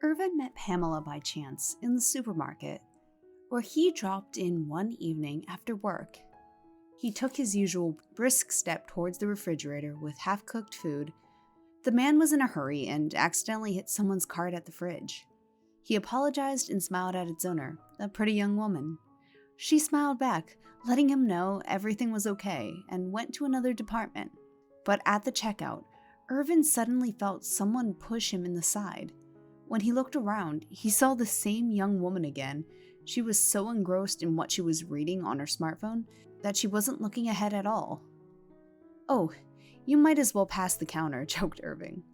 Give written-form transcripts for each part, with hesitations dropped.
Irvin met Pamela by chance in the supermarket, where he dropped in one evening after work. He took his usual brisk step towards the refrigerator with half-cooked food. The man was in a hurry and accidentally hit someone's cart at the fridge. He apologized and smiled at its owner, a pretty young woman. She smiled back, letting him know everything was okay, and went to another department. But at the checkout, Irvin suddenly felt someone push him in the side. When he looked around, he saw the same young woman again. She was so engrossed in what she was reading on her smartphone that she wasn't looking ahead at all. "Oh, you might as well pass the counter," joked Irving.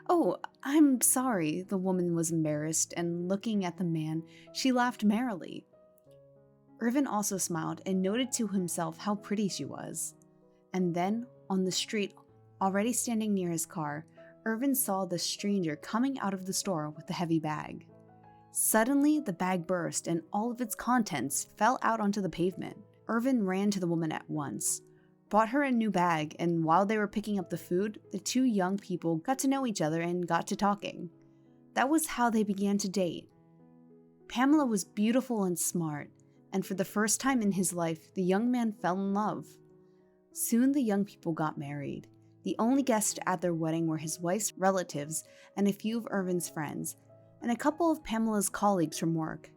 "Oh, I'm sorry," the woman was embarrassed, and looking at the man, she laughed merrily. Irvin also smiled and noted to himself how pretty she was. And then, on the street, already standing near his car, Irvin saw the stranger coming out of the store with a heavy bag. Suddenly, the bag burst and all of its contents fell out onto the pavement. Irvin ran to the woman at once, bought her a new bag, and while they were picking up the food, the two young people got to know each other and got to talking. That was how they began to date. Pamela was beautiful and smart, and for the first time in his life, the young man fell in love. Soon the young people got married. The only guests at their wedding were his wife's relatives and a few of Irvin's friends, and a couple of Pamela's colleagues from work.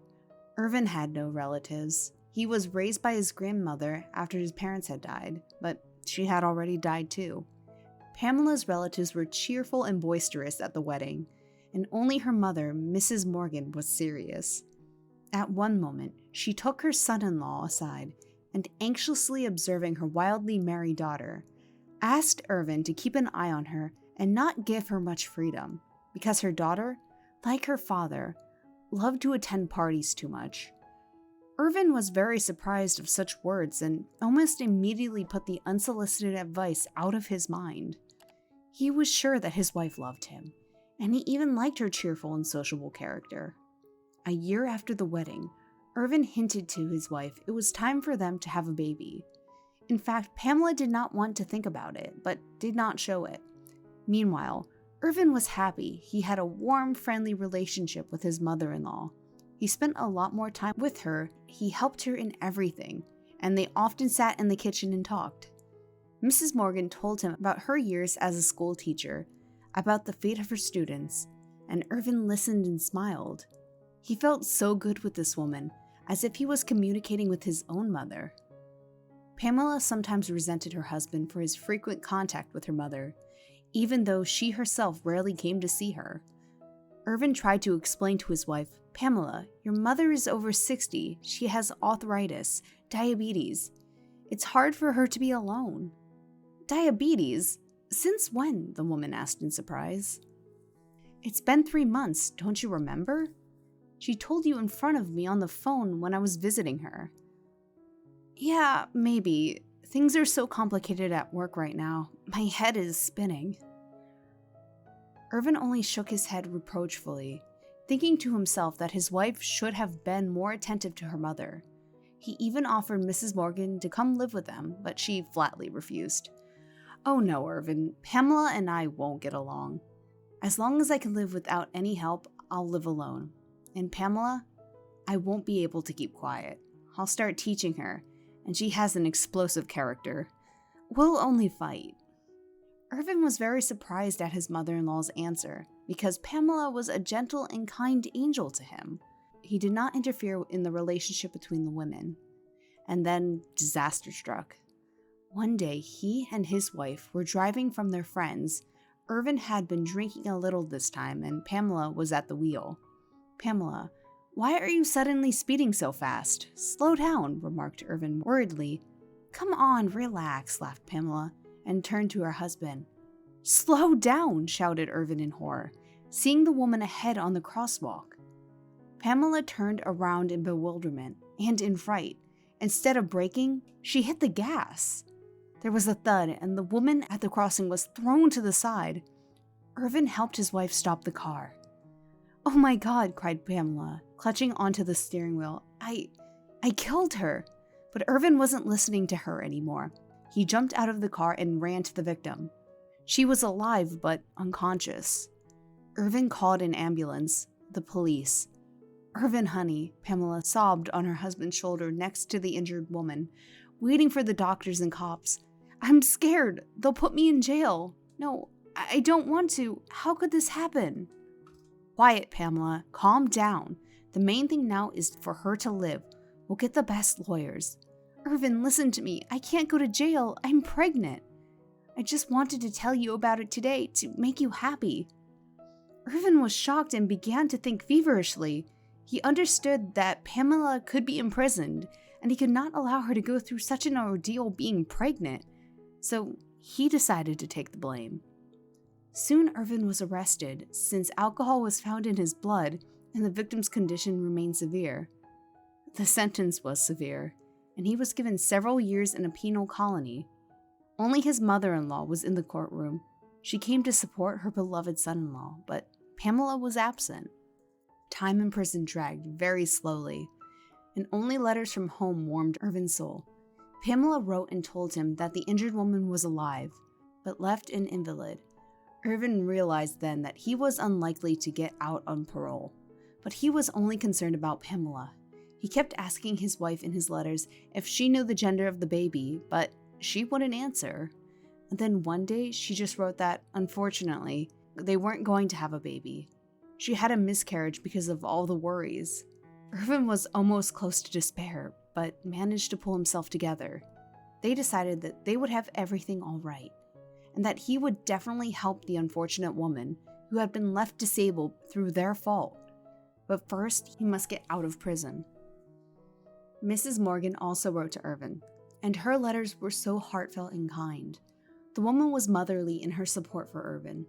Irvin had no relatives. He was raised by his grandmother after his parents had died, but she had already died too. Pamela's relatives were cheerful and boisterous at the wedding, and only her mother, Mrs. Morgan, was serious. At one moment, she took her son-in-law aside and, anxiously observing her wildly merry daughter, asked Irvin to keep an eye on her and not give her much freedom, because her daughter, like her father, loved to attend parties too much. Irvin was very surprised of such words and almost immediately put the unsolicited advice out of his mind. He was sure that his wife loved him, and he even liked her cheerful and sociable character. A year after the wedding, Irvin hinted to his wife it was time for them to have a baby. In fact, Pamela did not want to think about it, but did not show it. Meanwhile, Irvin was happy. He had a warm, friendly relationship with his mother-in-law. He spent a lot more time with her, he helped her in everything, and they often sat in the kitchen and talked. Mrs. Morgan told him about her years as a school teacher, about the fate of her students, and Irvin listened and smiled. He felt so good with this woman, as if he was communicating with his own mother. Pamela sometimes resented her husband for his frequent contact with her mother, even though she herself rarely came to see her. Irvin tried to explain to his wife, "Pamela, your mother is over 60. She has arthritis, diabetes. It's hard for her to be alone." "Diabetes? Since when?" the woman asked in surprise. "It's been 3 months, don't you remember? She told you in front of me on the phone when I was visiting her." "Yeah, maybe. Things are so complicated at work right now. My head is spinning." Irvin only shook his head reproachfully, thinking to himself that his wife should have been more attentive to her mother. He even offered Mrs. Morgan to come live with them, but she flatly refused. "Oh no, Irvin, Pamela and I won't get along. As long as I can live without any help, I'll live alone. And Pamela, I won't be able to keep quiet. I'll start teaching her, and she has an explosive character. We'll only fight." Irvin was very surprised at his mother-in-law's answer, because Pamela was a gentle and kind angel to him. He did not interfere in the relationship between the women. And then disaster struck. One day, he and his wife were driving from their friends. Irvin had been drinking a little this time, and Pamela was at the wheel. "Pamela, why are you suddenly speeding so fast? Slow down," remarked Irvin worriedly. "Come on, relax," laughed Pamela, and turned to her husband. "Slow down," shouted Irvin in horror, seeing the woman ahead on the crosswalk. Pamela turned around in bewilderment and in fright. Instead of braking, she hit the gas. There was a thud, and the woman at the crossing was thrown to the side. Irvin helped his wife stop the car. "Oh my God," cried Pamela, clutching onto the steering wheel. I killed her." But Irvin wasn't listening to her anymore. He jumped out of the car and ran to the victim. She was alive but unconscious. Irvin called an ambulance, the police. "Irvin, honey," Pamela sobbed on her husband's shoulder next to the injured woman, waiting for the doctors and cops. "I'm scared. They'll put me in jail. No, I don't want to. How could this happen?" "Quiet, Pamela. Calm down. The main thing now is for her to live. We'll get the best lawyers." "Irvin, listen to me. I can't go to jail. I'm pregnant. I just wanted to tell you about it today to make you happy." Irvin was shocked and began to think feverishly. He understood that Pamela could be imprisoned, and he could not allow her to go through such an ordeal being pregnant. So he decided to take the blame. Soon Irvin was arrested, since alcohol was found in his blood and the victim's condition remained severe. The sentence was severe, and he was given several years in a penal colony. Only his mother-in-law was in the courtroom. She came to support her beloved son-in-law, but Pamela was absent. Time in prison dragged very slowly, and only letters from home warmed Irvin's soul. Pamela wrote and told him that the injured woman was alive, but left an invalid. Irvin realized then that he was unlikely to get out on parole, but he was only concerned about Pamela. He kept asking his wife in his letters if she knew the gender of the baby, but she wouldn't answer. And then one day she just wrote that, unfortunately, they weren't going to have a baby. She had a miscarriage because of all the worries. Irvin was almost close to despair, but managed to pull himself together. They decided that they would have everything all right, and that he would definitely help the unfortunate woman who had been left disabled through their fault. But first, he must get out of prison. Mrs. Morgan also wrote to Irvin, and her letters were so heartfelt and kind. The woman was motherly in her support for Irvin,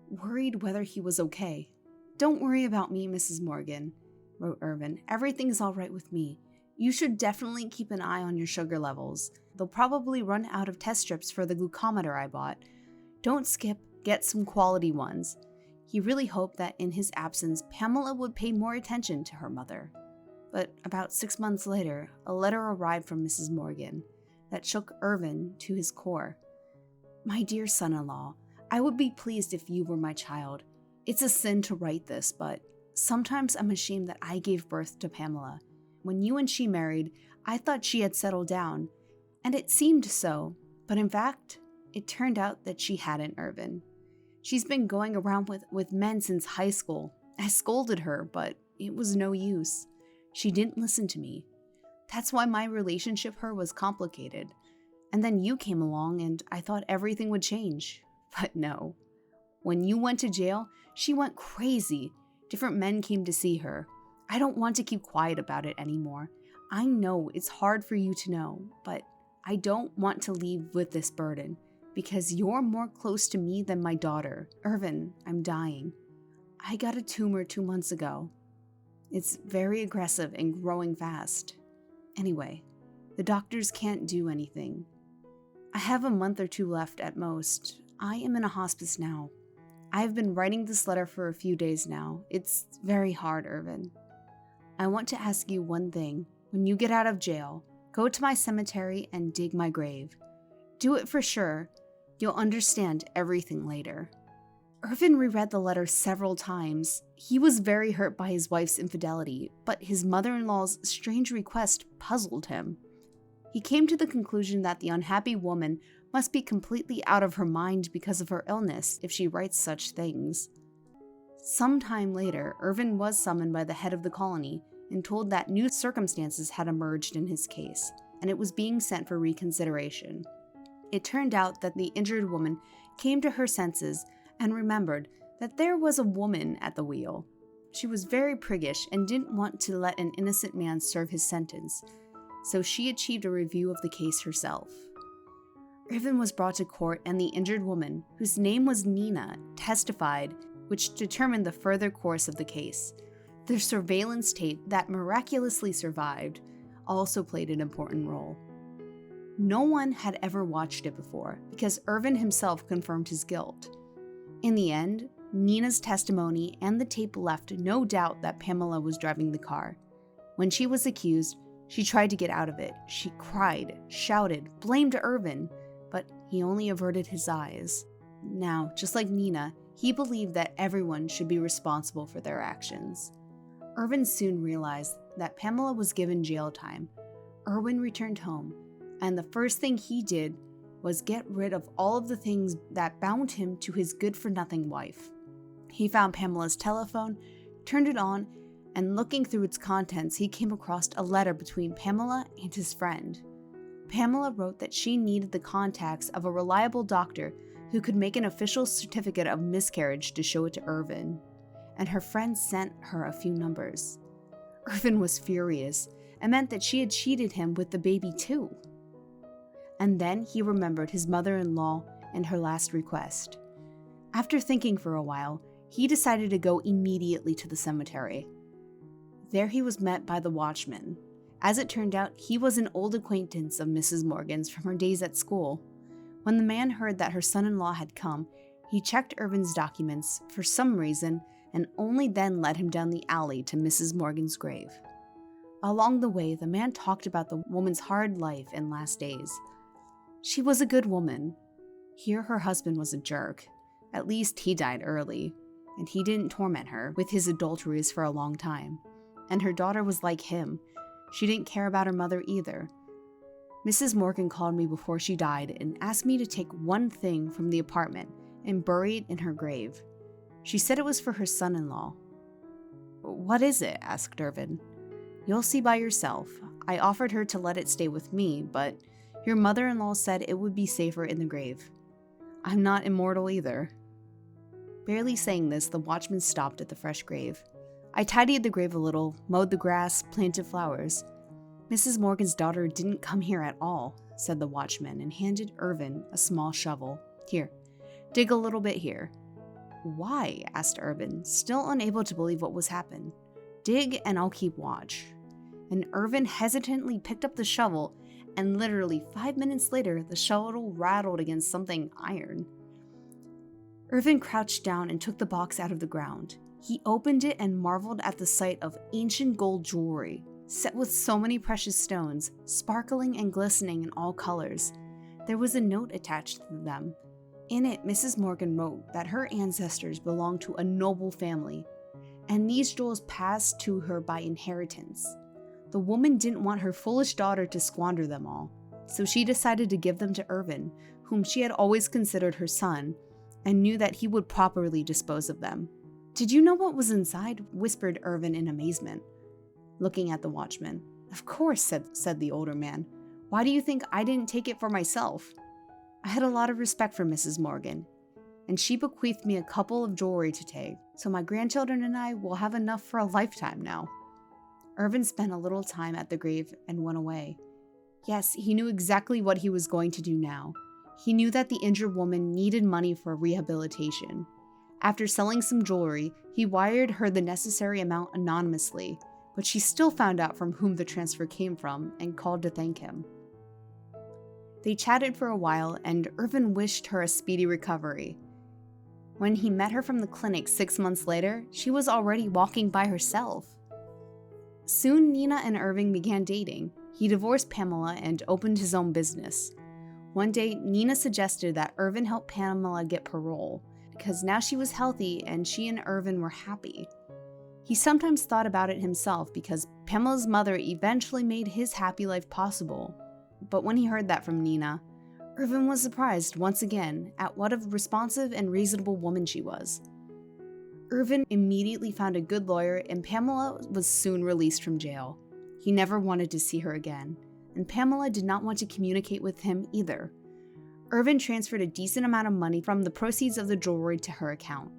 worried whether he was okay. "Don't worry about me, Mrs. Morgan," wrote Irvin. "Everything's all right with me. You should definitely keep an eye on your sugar levels. They'll probably run out of test strips for the glucometer I bought. Don't skip, get some quality ones." He really hoped that in his absence, Pamela would pay more attention to her mother. But about 6 months later, a letter arrived from Mrs. Morgan that shook Irvin to his core. "My dear son-in-law, I would be pleased if you were my child. It's a sin to write this, but sometimes I'm ashamed that I gave birth to Pamela. When you and she married, I thought she had settled down, and it seemed so, but in fact, it turned out that she hadn't, Irvin. She's been going around with men since high school. I scolded her, but it was no use. She didn't listen to me. That's why my relationship with her was complicated. And then you came along and I thought everything would change. But no. When you went to jail, she went crazy. Different men came to see her. I don't want to keep quiet about it anymore. I know it's hard for you to know, but I don't want to leave with this burden because you're more close to me than my daughter. Irvin, I'm dying. I got a tumor 2 months ago. It's very aggressive and growing fast. Anyway, the doctors can't do anything. I have a month or 2 left at most. I am in a hospice now. I have been writing this letter for a few days now. It's very hard, Irvin. I want to ask you one thing. When you get out of jail, go to my cemetery and dig my grave. Do it for sure. You'll understand everything later. Irvin reread the letter several times. He was very hurt by his wife's infidelity, but his mother-in-law's strange request puzzled him. He came to the conclusion that the unhappy woman must be completely out of her mind because of her illness if she writes such things. Sometime later, Irvin was summoned by the head of the colony and told that new circumstances had emerged in his case, and it was being sent for reconsideration. It turned out that the injured woman came to her senses and remembered that there was a woman at the wheel. She was very priggish and didn't want to let an innocent man serve his sentence, so she achieved a review of the case herself. Irvin was brought to court and the injured woman, whose name was Nina, testified, which determined the further course of the case. The surveillance tape that miraculously survived also played an important role. No one had ever watched it before because Irvin himself confirmed his guilt. In the end, Nina's testimony and the tape left no doubt that Pamela was driving the car. When she was accused, she tried to get out of it. She cried, shouted, blamed Irvin, but he only averted his eyes. Now, just like Nina, He believed that everyone should be responsible for their actions. Irvin soon realized that Pamela was given jail time. Irwin returned home, and the first thing he did was get rid of all of the things that bound him to his good-for-nothing wife. He found Pamela's telephone, turned it on, and looking through its contents, he came across a letter between Pamela and his friend. Pamela wrote that she needed the contacts of a reliable doctor who could make an official certificate of miscarriage to show it to Irvin, and her friend sent her a few numbers. Irvin was furious. It meant that she had cheated him with the baby too. And then he remembered his mother-in-law and her last request. After thinking for a while, he decided to go immediately to the cemetery. There he was met by the watchman. As it turned out, he was an old acquaintance of Mrs. Morgan's from her days at school. When the man heard that her son-in-law had come, he checked Irvin's documents for some reason and only then led him down the alley to Mrs. Morgan's grave. Along the way, the man talked about the woman's hard life and last days. She was a good woman. Here her husband was a jerk. At least he died early, and he didn't torment her with his adulteries for a long time. And her daughter was like him. She didn't care about her mother either. Mrs. Morgan called me before she died and asked me to take one thing from the apartment and bury it in her grave. She said it was for her son-in-law. "What is it?" asked Irvin. "You'll see by yourself. I offered her to let it stay with me, but your mother-in-law said it would be safer in the grave. I'm not immortal either." Barely saying this, the watchman stopped at the fresh grave. I tidied the grave a little, mowed the grass, planted flowers. "Mrs. Morgan's daughter didn't come here at all," said the watchman and handed Irvin a small shovel. "Here, dig a little bit here." "Why?" asked Irvin, still unable to believe what was happening. "Dig and I'll keep watch." And Irvin hesitantly picked up the shovel, and literally 5 minutes later, the shovel rattled against something iron. Irvin crouched down and took the box out of the ground. He opened it and marveled at the sight of ancient gold jewelry, set with so many precious stones, sparkling and glistening in all colors. There was a note attached to them. In it, Mrs. Morgan wrote that her ancestors belonged to a noble family, and these jewels passed to her by inheritance. The woman didn't want her foolish daughter to squander them all, so she decided to give them to Irvin, whom she had always considered her son, and knew that he would properly dispose of them. "Did you know what was inside?" whispered Irvin in amazement, looking at the watchman. "Of course," said the older man. "Why do you think I didn't take it for myself? I had a lot of respect for Mrs. Morgan, and she bequeathed me a couple of jewelry to take, so my grandchildren and I will have enough for a lifetime now." Irvin spent a little time at the grave and went away. Yes, he knew exactly what he was going to do now. He knew that the injured woman needed money for rehabilitation. After selling some jewelry, he wired her the necessary amount anonymously, but she still found out from whom the transfer came from and called to thank him. They chatted for a while, and Irvin wished her a speedy recovery. When he met her from the clinic 6 months later, she was already walking by herself. Soon, Nina and Irving began dating. He divorced Pamela and opened his own business. One day, Nina suggested that Irvin help Pamela get parole, because now she was healthy and she and Irvin were happy. He sometimes thought about it himself because Pamela's mother eventually made his happy life possible. But when he heard that from Nina, Irvin was surprised once again at what a responsive and reasonable woman she was. Irvin immediately found a good lawyer, and Pamela was soon released from jail. He never wanted to see her again, and Pamela did not want to communicate with him either. Irvin transferred a decent amount of money from the proceeds of the jewelry to her account.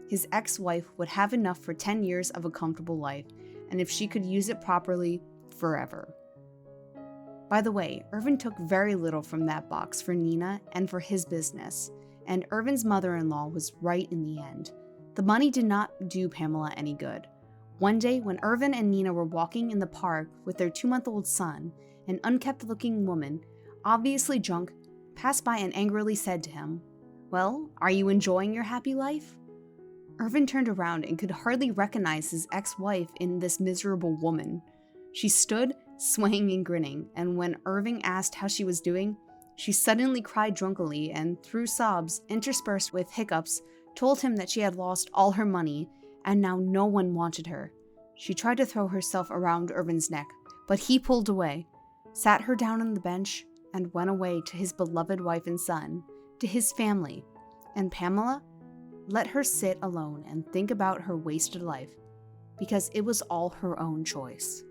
His ex-wife would have enough for 10 years of a comfortable life, and if she could use it properly, forever. By the way, Irvin took very little from that box for Nina and for his business, and Irvin's mother-in-law was right in the end. The money did not do Pamela any good. One day, when Irvin and Nina were walking in the park with their 2-month-old son, an unkempt-looking woman, obviously drunk, passed by and angrily said to him, "Well, are you enjoying your happy life?" Irvin turned around and could hardly recognize his ex-wife in this miserable woman. She stood, swaying and grinning, and when Irving asked how she was doing, she suddenly cried drunkenly and, through sobs interspersed with hiccups, told him that she had lost all her money and now no one wanted her. She tried to throw herself around Irvin's neck, but he pulled away, sat her down on the bench, and went away to his beloved wife and son, to his family. And Pamela let her sit alone and think about her wasted life, because it was all her own choice.